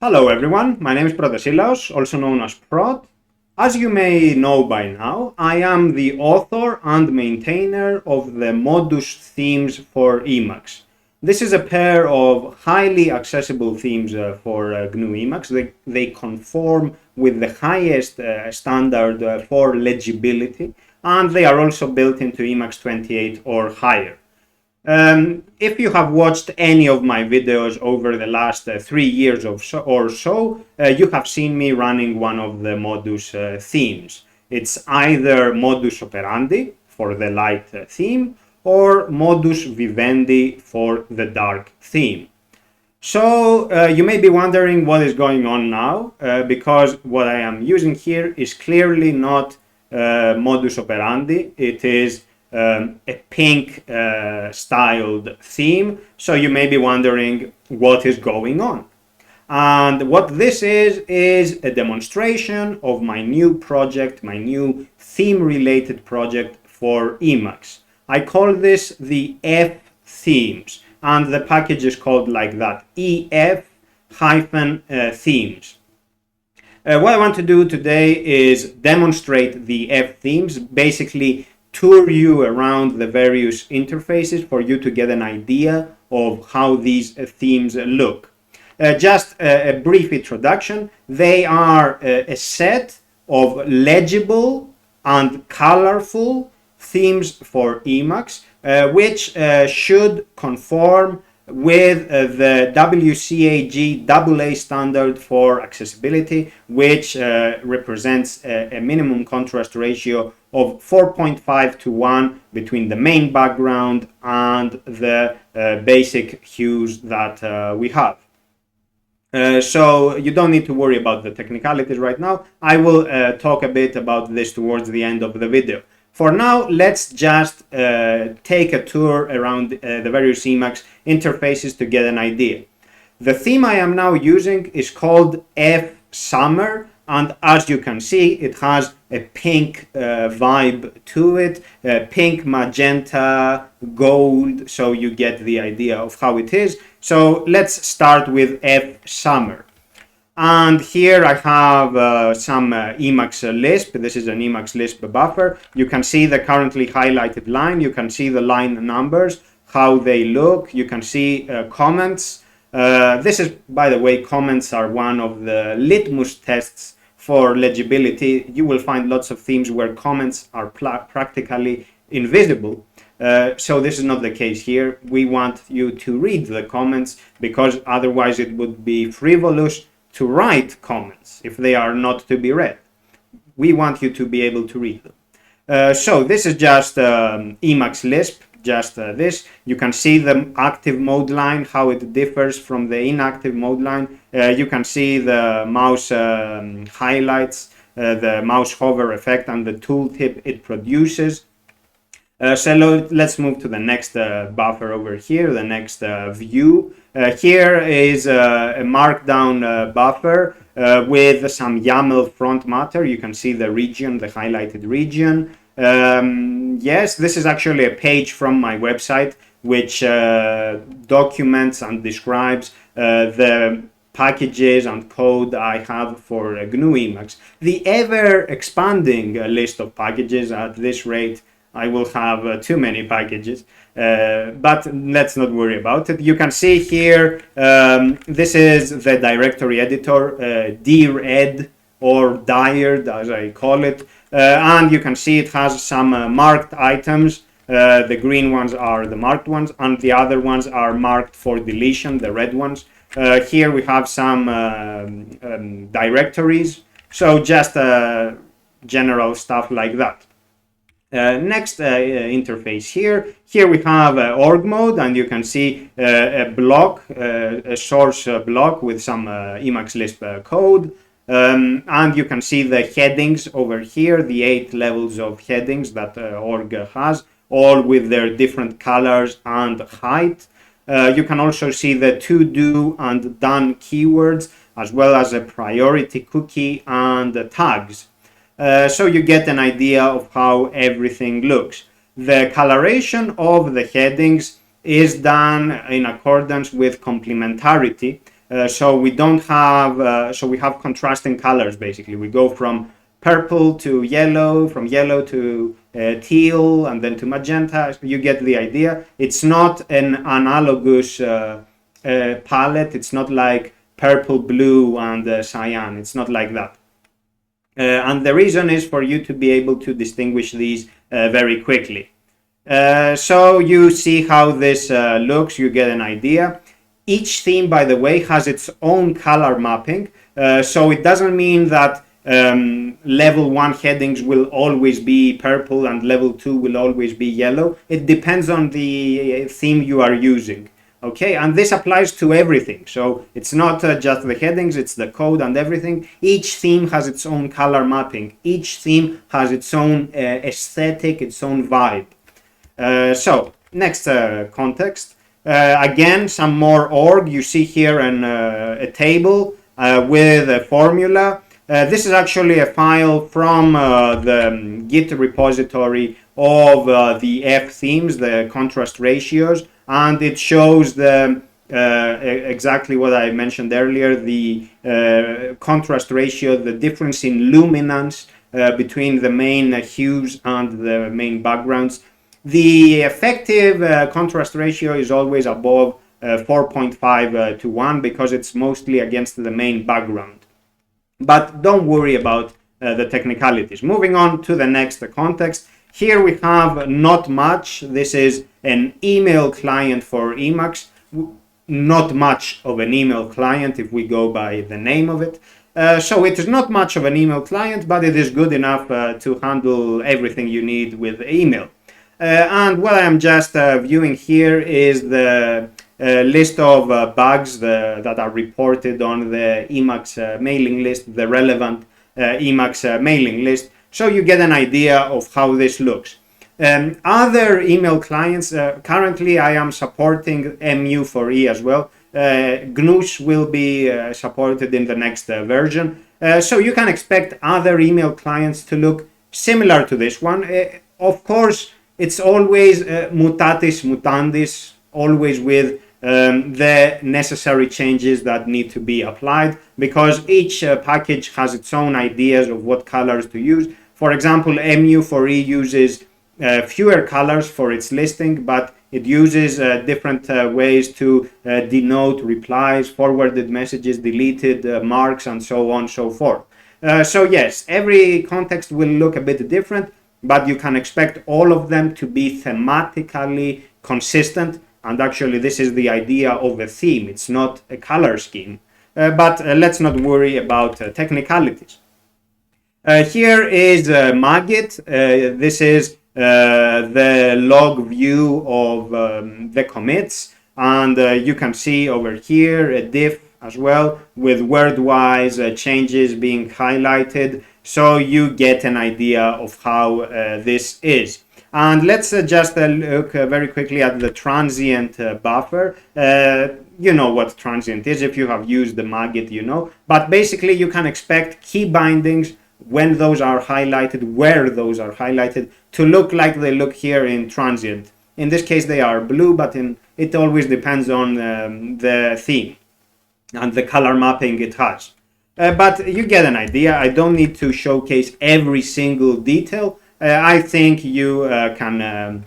Hello everyone, my name is Protasilaos, also known as Prot. As you may know by now, I am the author and maintainer of the Modus themes for Emacs. This is a pair of highly accessible themes for GNU Emacs. They conform with the highest standard for legibility, and they are also built into Emacs 28 or higher. If you have watched any of my videos over the last 3 years or so, you have seen me running one of the Modus themes. It's either Modus Operandi for the light theme or Modus Vivendi for the dark theme. So you may be wondering what is going on now, because what I am using here is clearly not Modus Operandi. It is a pink styled theme, so you may be wondering what is going on. And what this is a demonstration of my new project, my new theme related project for Emacs. I call this the F themes, and the package is called like that, EF-themes. What I want to do today is demonstrate the F themes, basically tour you around the various interfaces for you to get an idea of how these themes look. Just a brief introduction. They are a set of legible and colorful themes for Emacs, which should conform with the WCAG AA standard for accessibility, which represents a minimum contrast ratio of 4.5 to 1 between the main background and the basic hues that we have. So you don't need to worry about the technicalities right now. I will talk a bit about this towards the end of the video. For now, let's just take a tour around the various Emacs interfaces to get an idea. The theme I am now using is called F Summer, and as you can see, it has a pink vibe to it, pink, magenta, gold, so you get the idea of how it is. So let's start with F Summer. And here I have some Emacs Lisp. This is an Emacs Lisp buffer. You can see the currently highlighted line. You can see the line numbers, how they look. You can see comments. This is, by the way, comments are one of the litmus tests for legibility. You will find lots of themes where comments are practically invisible. So this is not the case here. We want you to read the comments, because otherwise it would be frivolous to write comments if they are not to be read. We want you to be able to read them. So this is just Emacs Lisp, just this. You can see the active mode line, how it differs from the inactive mode line. You can see the mouse highlights, the mouse hover effect, and the tooltip it produces. So let's move to the next buffer over here, the next view. Here is a Markdown buffer with some YAML front matter. You can see the region, the highlighted region. Yes, this is actually a page from my website which documents and describes the packages and code I have for GNU Emacs. The ever-expanding list of packages. At this rate, I will have too many packages, but let's not worry about it. You can see here, this is the directory editor, dir-ed or dired as I call it, and you can see it has some marked items. The green ones are the marked ones, and the other ones are marked for deletion, the red ones. Here we have some directories, so just general stuff like that. Next interface here. Here we have org mode, and you can see a block, a source block with some Emacs Lisp code. And you can see the headings over here, the 8 levels of headings that org has, all with their different colors and height. You can also see the to do and done keywords, as well as a priority cookie and tags. So you get an idea of how everything looks. The coloration of the headings is done in accordance with complementarity. So we don't have, so we have contrasting colors basically. We go from purple to yellow, from yellow to teal, and then to magenta. You get the idea. It's not an analogous palette. It's not like purple, blue, and cyan. It's not like that. And the reason is for you to be able to distinguish these very quickly. So you see how this looks, you get an idea. Each theme, by the way, has its own color mapping. So it doesn't mean that level 1 headings will always be purple and level 2 will always be yellow. It depends on the theme you are using. Okay, and this applies to everything. So it's not just the headings, it's the code and everything. Each theme has its own color mapping. Each theme has its own aesthetic, its own vibe. So next context. Again, some more org. You see here a table with a formula. This is actually a file from the Git repository of the F themes, the contrast ratios, and it shows the exactly what I mentioned earlier, the contrast ratio, the difference in luminance between the main hues and the main backgrounds. The effective contrast ratio is always above 4.5 to 1 because it's mostly against the main background. But don't worry about the technicalities. Moving on to the next context. Here we have not much. This is an email client for Emacs. Not much of an email client if we go by the name of it. So it is not much of an email client, but it is good enough to handle everything you need with email. And what I'm just viewing here is the list of bugs that are reported on the Emacs mailing list, the relevant Emacs mailing list, so you get an idea of how this looks. Other email clients, currently I am supporting MU4E as well. GNUS will be supported in the next version. So you can expect other email clients to look similar to this one. Of course, it's always mutatis mutandis, always with the necessary changes that need to be applied, because each package has its own ideas of what colors to use. For example, MU4E uses fewer colors for its listing, but it uses different ways to denote replies, forwarded messages, deleted marks, and so on and so forth. So yes, every context will look a bit different, but you can expect all of them to be thematically consistent. And actually, this is the idea of a theme. It's not a color scheme. But let's not worry about technicalities. Here is Magit. This is the log view of the commits. And you can see over here a diff as well with word-wise changes being highlighted. So you get an idea of how this is. And let's just look very quickly at the transient buffer. You know what transient is. If you have used the Magit, you know. But basically, you can expect key bindings when those are highlighted, where those are highlighted, to look like they look here in transient. In this case, they are blue, but it always depends on the theme and the color mapping it has. But you get an idea. I don't need to showcase every single detail. I think you can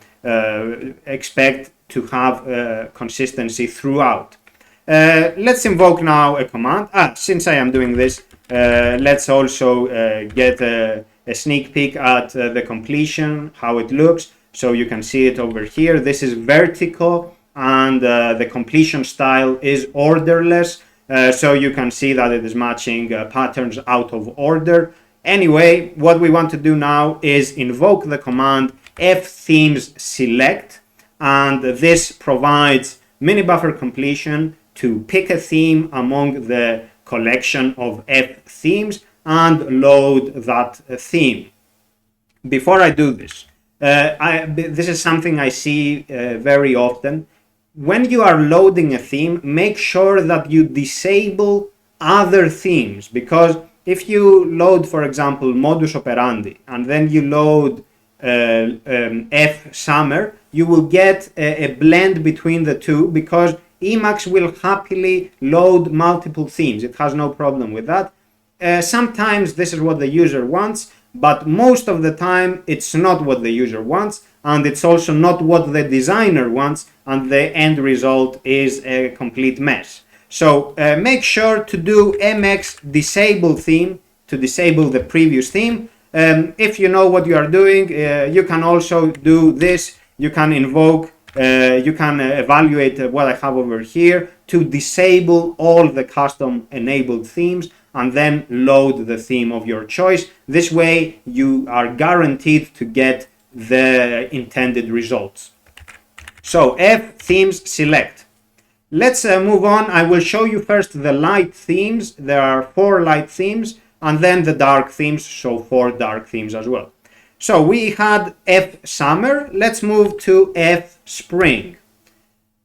expect to have consistency throughout. Let's invoke now a command. Since I am doing this, let's also get a sneak peek at the completion, how it looks. So you can see it over here. This is vertical, and the completion style is orderless. So you can see that it is matching patterns out of order. Anyway, what we want to do now is invoke the command fthemes_select, and this provides mini buffer completion to pick a theme among the collection of F themes and load that theme. Before I do this, this is something I see very often. When you are loading a theme, make sure that you disable other themes, because if you load, for example, modus operandi, and then you load F summer, you will get a blend between the two, because Emacs will happily load multiple themes. It has no problem with that. Sometimes this is what the user wants, but most of the time it's not what the user wants, and it's also not what the designer wants, and the end result is a complete mess. So make sure to do Emacs disable theme to disable the previous theme. If you know what you are doing, you can also do this. You can invoke, you can evaluate what I have over here to disable all the custom enabled themes and then load the theme of your choice. This way you are guaranteed to get the intended results. So F themes select. Let's move on. I will show you first the light themes. There are 4 light themes, and then the dark themes, so 4 dark themes as well. So we had F summer. Let's move to F spring.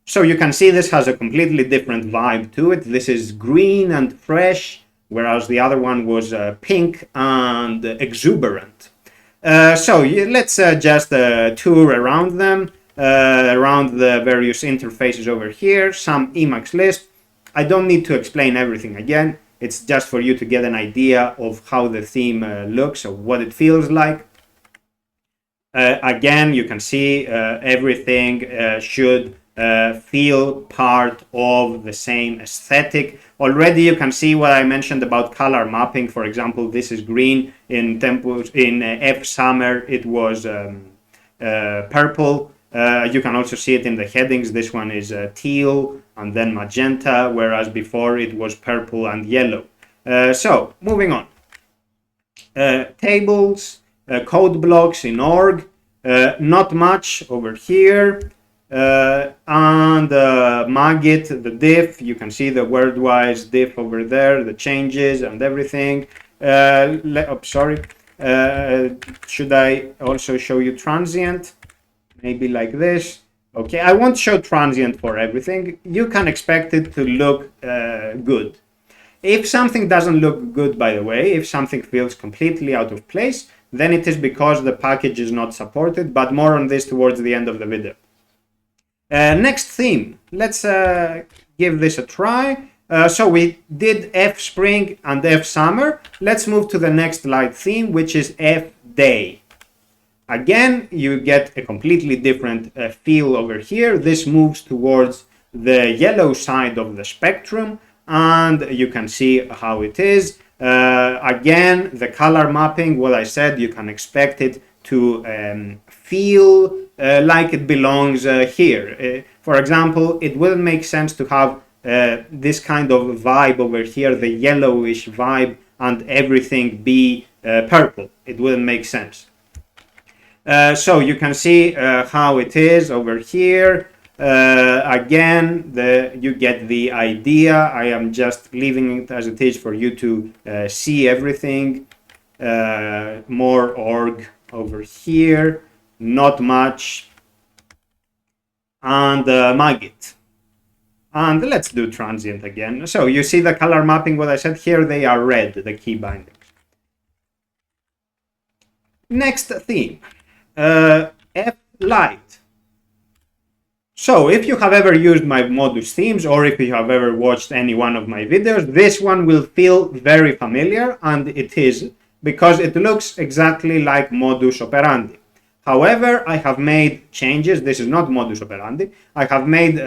So you can see this has a completely different vibe to it. This is green and fresh, whereas the other one was pink and exuberant. So let's just tour around them, around the various interfaces over here, some Emacs list. I don't need to explain everything again. It's just for you to get an idea of how the theme looks, or what it feels like. Again, you can see everything should feel part of the same aesthetic. Already you can see what I mentioned about color mapping. For example, this is green. In F summer it was purple. You can also see it in the headings. This one is teal and then magenta, whereas before it was purple and yellow. So moving on. Tables, code blocks in org, not much over here. And Magit, the diff, you can see the word-wise diff over there, the changes and everything. Should I also show you transient? Maybe like this. Okay, I won't show transient for everything. You can expect it to look good. If something doesn't look good, by the way, if something feels completely out of place, then it is because the package is not supported, but more on this towards the end of the video. Next theme, let's give this a try. So we did F spring and F summer. Let's move to the next light theme, which is F day. Again, you get a completely different feel over here. This moves towards the yellow side of the spectrum, and you can see how it is. Again, the color mapping, what I said, you can expect it to feel like it belongs here. For example, it wouldn't make sense to have this kind of vibe over here, the yellowish vibe, and everything be purple. It wouldn't make sense. So you can see how it is over here. Again, you get the idea. I am just leaving it as it is for you to see everything. More org over here, not much, and Magit. And let's do transient again. So you see the color mapping, what I said here, they are red, the key bindings. Next theme, F light. So if you have ever used my Modus themes, or if you have ever watched any one of my videos, this one will feel very familiar, and it is, because it looks exactly like modus operandi. However, I have made changes. This is not modus operandi. I have made,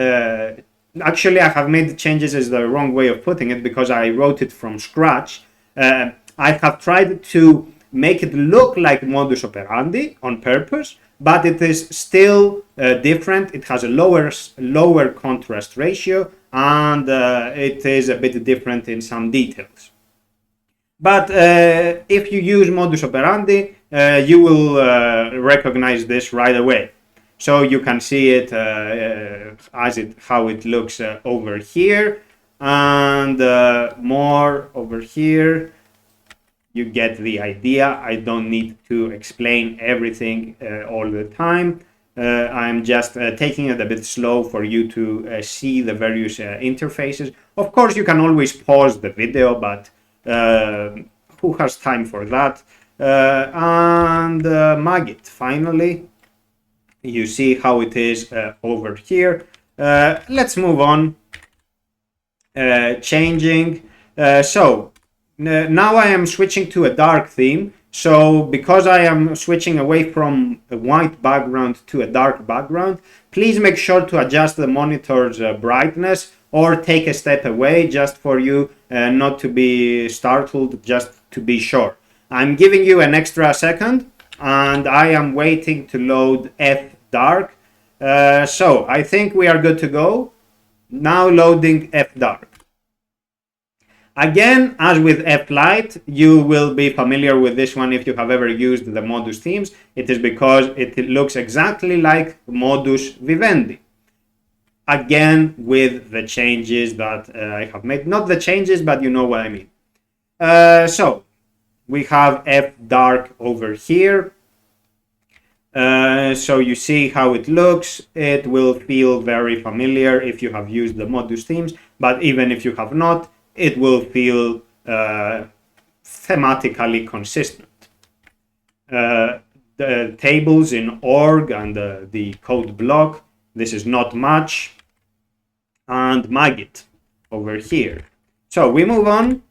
actually I have made changes is the wrong way of putting it, because I wrote it from scratch. I have tried to make it look like modus operandi on purpose, but it is still different. It has a lower contrast ratio, and it is a bit different in some details. But if you use modus operandi, you will recognize this right away. So you can see it how it looks over here, and more over here. You get the idea. I don't need to explain everything all the time. I'm just taking it a bit slow for you to see the various interfaces. Of course, you can always pause the video, but who has time for that? And Magit, finally, you see how it is over here. Let's move on. Changing. Now I am switching to a dark theme. So because I am switching away from a white background to a dark background, please make sure to adjust the monitor's brightness or take a step away just for you not to be startled, just to be sure. I'm giving you an extra second and I am waiting to load F dark. So I think we are good to go. Now loading F dark. Again, as with F light, you will be familiar with this one if you have ever used the Modus themes. It is because it looks exactly like Modus Vivendi. Again, with the changes that I have made. Not the changes, but you know what I mean. So, we have F dark over here. So you see how it looks. It will feel very familiar if you have used the Modus themes, but even if you have not, it will feel thematically consistent. The tables in org and the code block, this is not much, and Magit over here. So we move on,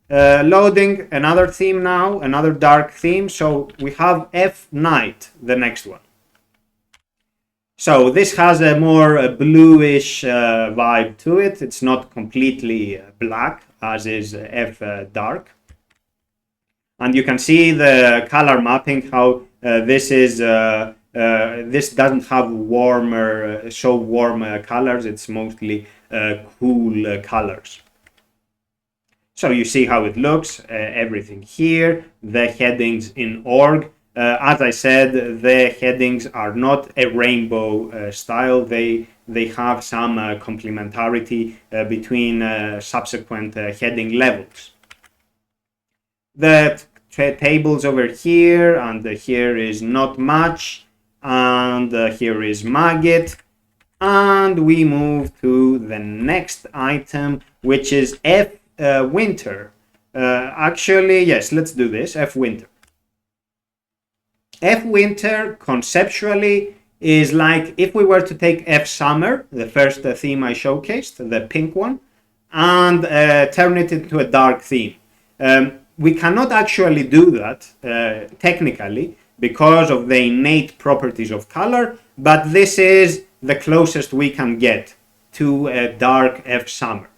loading another theme now, another dark theme. So we have F night, the next one. So this has a more bluish vibe to it. It's not completely black as is F dark. And you can see the color mapping, how this doesn't have warmer, so warm colors. It's mostly cool colors. So you see how it looks, everything here, the headings in org. As I said, the headings are not a rainbow style. They have some complementarity between subsequent heading levels. The tables over here, and here is not much, and here is Magit. And we move to the next item, which is F winter. Actually, yes, let's do this, F winter. F winter conceptually is like if we were to take F summer, the first theme I showcased, the pink one, and turn it into a dark theme. We cannot actually do that technically because of the innate properties of color, but this is the closest we can get to a dark F summer.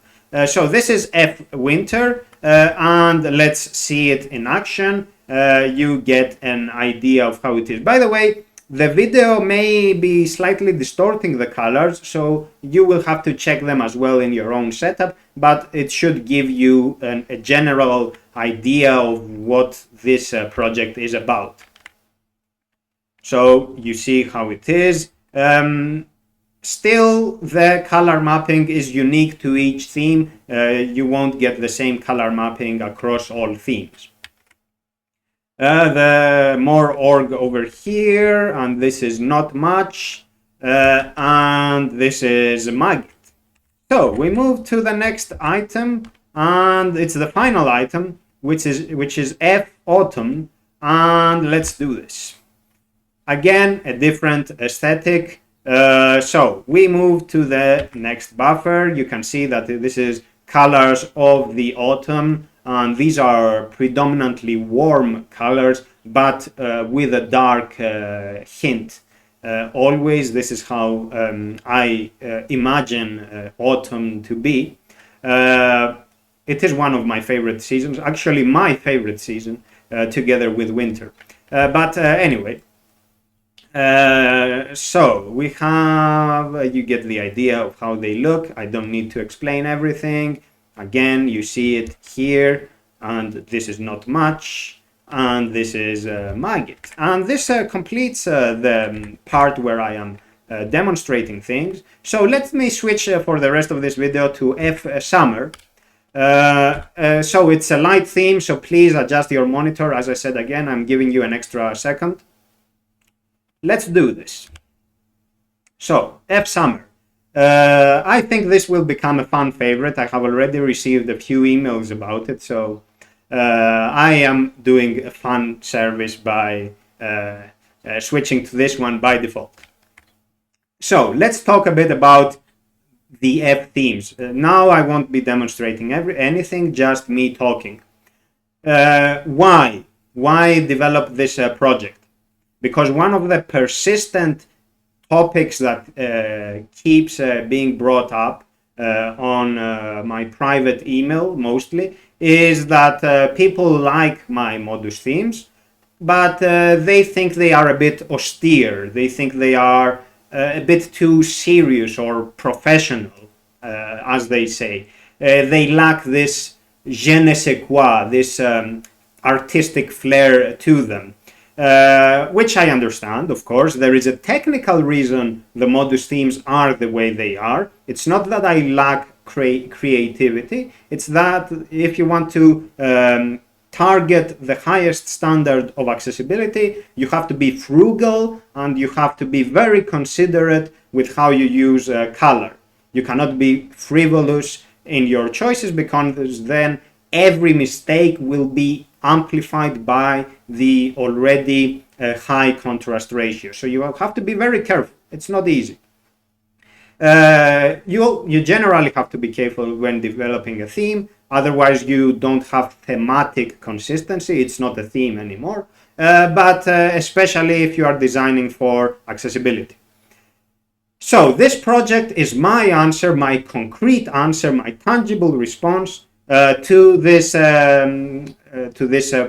So this is F winter, and let's see it in action. You get an idea of how it is. By the way, the video may be slightly distorting the colors, so you will have to check them as well in your own setup, but it should give you a general idea of what this project is about. So you see how it is. Still, the color mapping is unique to each theme. You won't get the same color mapping across all themes. The more org over here, and this is not much, and this is Magit. So we move to the next item, and it's the final item, which is F autumn, and let's do this. Again, a different aesthetic. So we move to the next buffer. You can see that this is colors of the autumn, and these are predominantly warm colors, but with a dark hint. Always, this is how I imagine autumn to be. It is one of my favorite seasons, actually my favorite season, together with winter. But anyway, so we have, you get the idea of how they look. I don't need to explain everything. Again, you see it here, and this is not much, and this is Magit. And this completes the part where I am demonstrating things. So let me switch for the rest of this video to F summer. So it's a light theme, so please adjust your monitor. As I said again, I'm giving you an extra second. Let's do this. So, F summer. I think this will become a fan favorite. I have already received a few emails about it, so I am doing a fan service by switching to this one by default. So let's talk a bit about the F themes. Now I won't be demonstrating anything, just me talking. Why? Why develop this project? Because one of the persistent topics that keeps being brought up on my private email mostly is that people like my Modus themes, but they think they are a bit austere. They think they are a bit too serious or professional, as they say. They lack this je ne sais quoi, this artistic flair to them, which I understand, of course. There is a technical reason the Modus themes are the way they are. It's not that I lack creativity, it's that if you want to target the highest standard of accessibility, you have to be frugal and you have to be very considerate with how you use color. You cannot be frivolous in your choices, because then every mistake will be amplified by the already high contrast ratio. So you have to be very careful. It's not easy. You generally have to be careful when developing a theme. Otherwise, you don't have thematic consistency. It's not a theme anymore. But especially if you are designing for accessibility. So this project is my answer, my concrete answer, my tangible response to this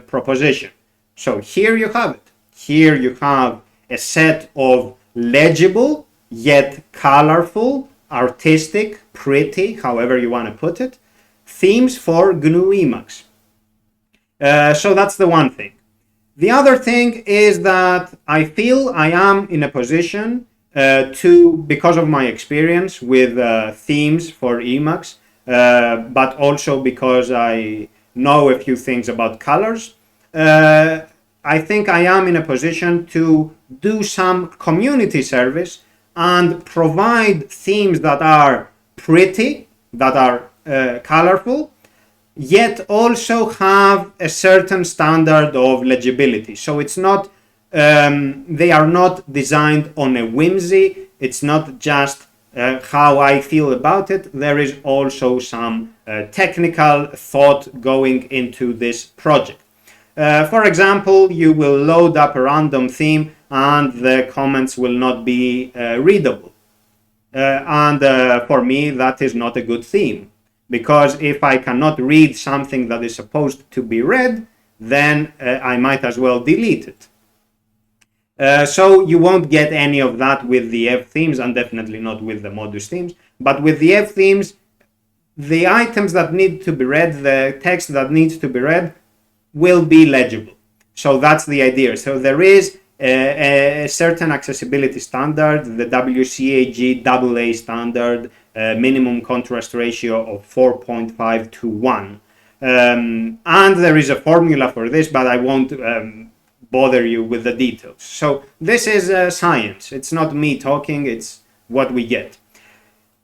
proposition. So here you have it. Here you have a set of legible yet colorful, artistic, pretty, however you want to put it, themes for GNU Emacs. So that's the one thing. The other thing is that I feel I am in a position because of my experience with themes for Emacs, but also because I know a few things about colors, I think I am in a position to do some community service and provide themes that are pretty, that are colorful, yet also have a certain standard of legibility. So it's not, they are not designed on a whimsy. It's not just how I feel about it. There is also some technical thought going into this project. For example, you will load up a random theme and the comments will not be readable. And for me, that is not a good theme, because if I cannot read something that is supposed to be read, then I might as well delete it. So you won't get any of that with the F themes, and definitely not with the Modus themes. But with the F themes, the items that need to be read, the text that needs to be read, will be legible. So that's the idea. So there is a certain accessibility standard, the WCAG AA standard, minimum contrast ratio of 4.5 to 1. And there is a formula for this, but I won't bother you with the details. So this is science. It's not me talking, it's what we get.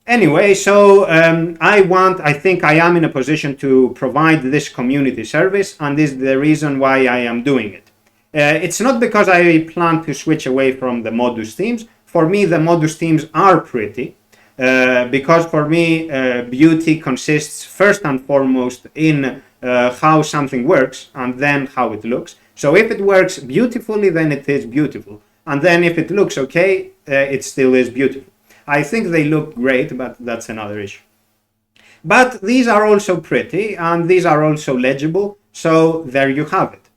Anyway, so I think I am in a position to provide this community service, and this is the reason why I am doing it. It's not because I plan to switch away from the Modus themes. For me, the Modus themes are pretty, because for me, beauty consists first and foremost in how something works and then how it looks. So if it works beautifully, then it is beautiful. And then if it looks okay, it still is beautiful. I think they look great, but that's another issue. But these are also pretty and these are also legible. So there you have it.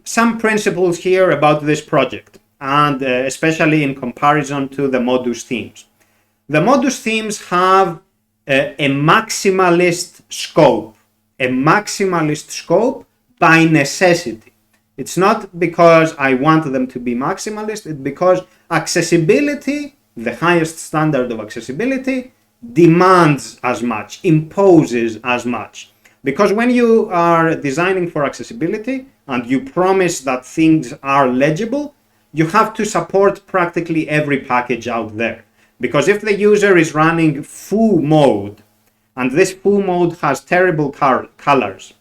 Some principles here about this project, and especially in comparison to the Modus themes. The Modus themes have a maximalist scope by necessity. It's not because I want them to be maximalist, it's because accessibility, the highest standard of accessibility, demands as much, imposes as much. Because when you are designing for accessibility and you promise that things are legible, you have to support practically every package out there. Because if the user is running foo mode, and this foo mode has terrible colors,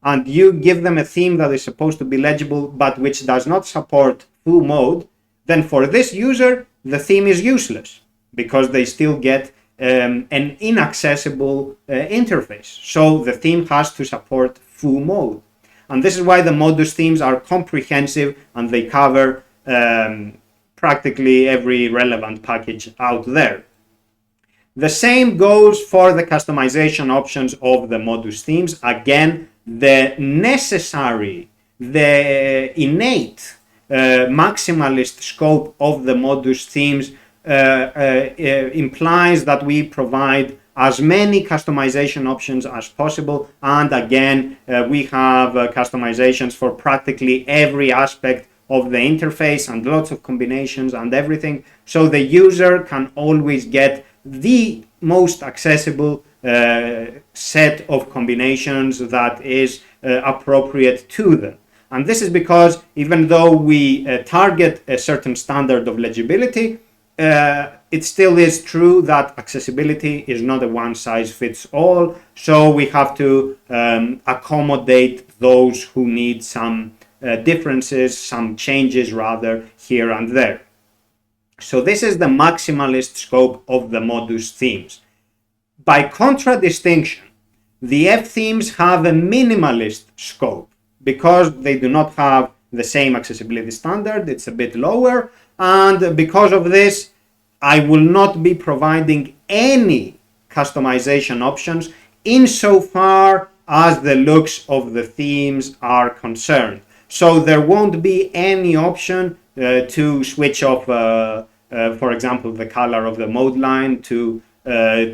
and you give them a theme that is supposed to be legible but which does not support foo mode, then for this user, the theme is useless, because they still get an inaccessible interface. So the theme has to support foo mode. And this is why the Modus themes are comprehensive and they cover practically every relevant package out there. The same goes for the customization options of the Modus themes. Again, the necessary, the innate maximalist scope of the Modus themes implies that we provide as many customization options as possible, and again we have customizations for practically every aspect of the interface and lots of combinations and everything, so the user can always get the most accessible set of combinations that is appropriate to them. And this is because even though we target a certain standard of legibility, it still is true that accessibility is not a one-size-fits-all, so we have to accommodate those who need some differences, some changes rather, here and there. So this is the maximalist scope of the Modus themes. By contradistinction, the F themes have a minimalist scope because they do not have the same accessibility standard, it's a bit lower, and because of this, I will not be providing any customization options insofar as the looks of the themes are concerned. So there won't be any option to switch off, for example, the color of the mode line, to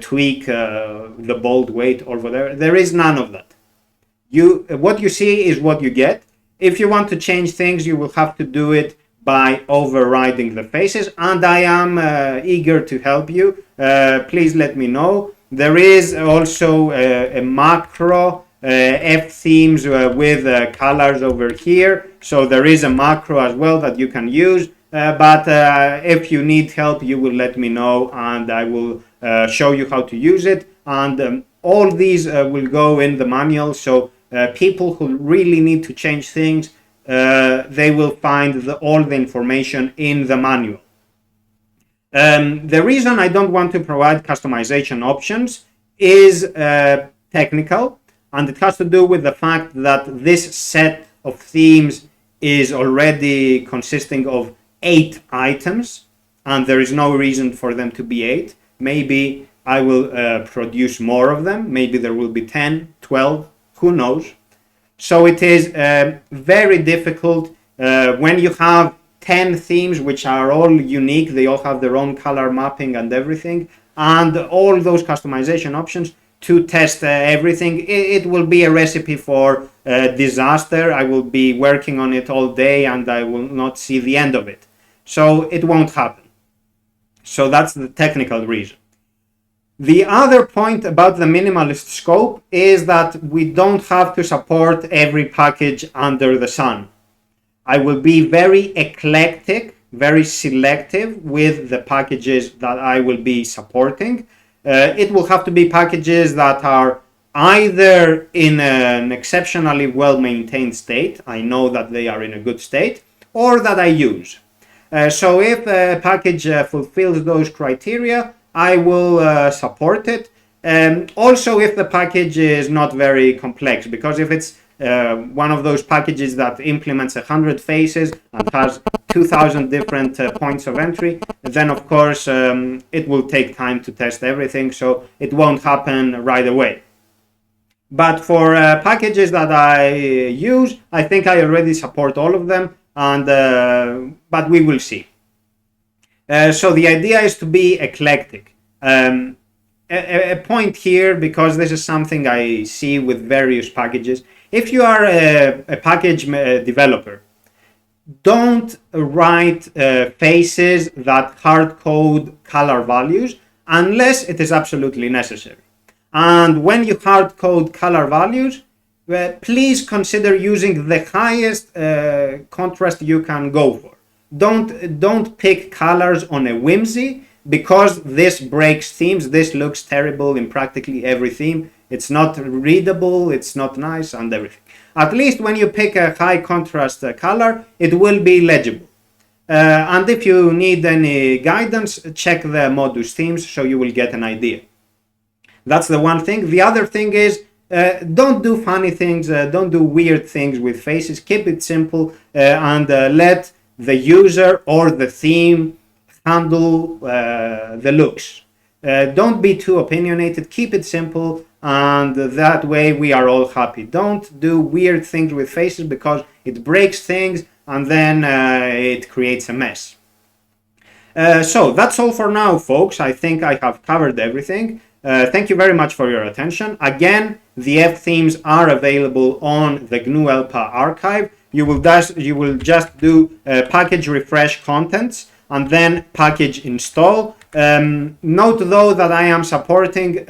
tweak the bold weight or whatever. There is none of that. What you see is what you get. If you want to change things, you will have to do it by overriding the faces, and I am eager to help you. Please let me know. There is also a macro F themes with colors over here, so there is a macro as well that you can use, but if you need help, you will let me know and I will show you how to use it, and all these will go in the manual, so people who really need to change things, they will find all the information in the manual. The reason I don't want to provide customization options is technical, and it has to do with the fact that this set of themes is already consisting of 8 items, and there is no reason for them to be 8. Maybe I will produce more of them. Maybe there will be 10, 12, who knows. So it is very difficult when you have 10 themes which are all unique, they all have their own color mapping and everything, and all those customization options to test everything. It will be a recipe for disaster. I will be working on it all day and I will not see the end of it. So it won't happen. So that's the technical reason. The other point about the minimalist scope is that we don't have to support every package under the sun. I will be very eclectic, very selective with the packages that I will be supporting. It will have to be packages that are either in an exceptionally well-maintained state, I know that they are in a good state, or that I use. So if a package fulfills those criteria, I will support it. Also, if the package is not very complex, because if it's one of those packages that implements 100 faces and has 2,000 different points of entry, then of course it will take time to test everything, so it won't happen right away. But for packages that I use, I think I already support all of them, and but we will see. So the idea is to be eclectic. A point here, because this is something I see with various packages. If you are a package developer, don't write faces that hard code color values unless it is absolutely necessary. And when you hard code color values, please consider using the highest contrast you can go for. Don't pick colors on a whimsy, because this breaks themes. This looks terrible in practically every theme. It's not readable, it's not nice, and everything. At least when you pick a high contrast color, it will be legible. And if you need any guidance, check the Modus themes so you will get an idea. That's the one thing. The other thing is, don't do funny things, don't do weird things with faces. Keep it simple and let the user or the theme handle the looks. Don't be too opinionated. Keep it simple, and that way we are all happy. Don't do weird things with faces because it breaks things and then it creates a mess. So that's all for now, folks. I think I have covered everything. Thank you very much for your attention. Again, the F themes are available on the GNU ELPA archive. You will just do package refresh contents and then package install. Note though that I am supporting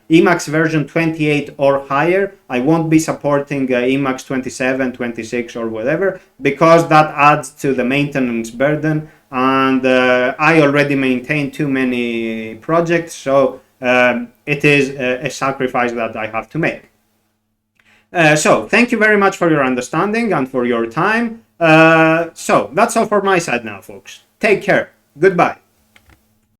Emacs version 28 or higher. I won't be supporting Emacs 27, 26 or whatever, because that adds to the maintenance burden, and I already maintain too many projects, so it is a sacrifice that I have to make. So thank you very much for your understanding and for your time. So that's all for my side now, folks. Take care. Goodbye.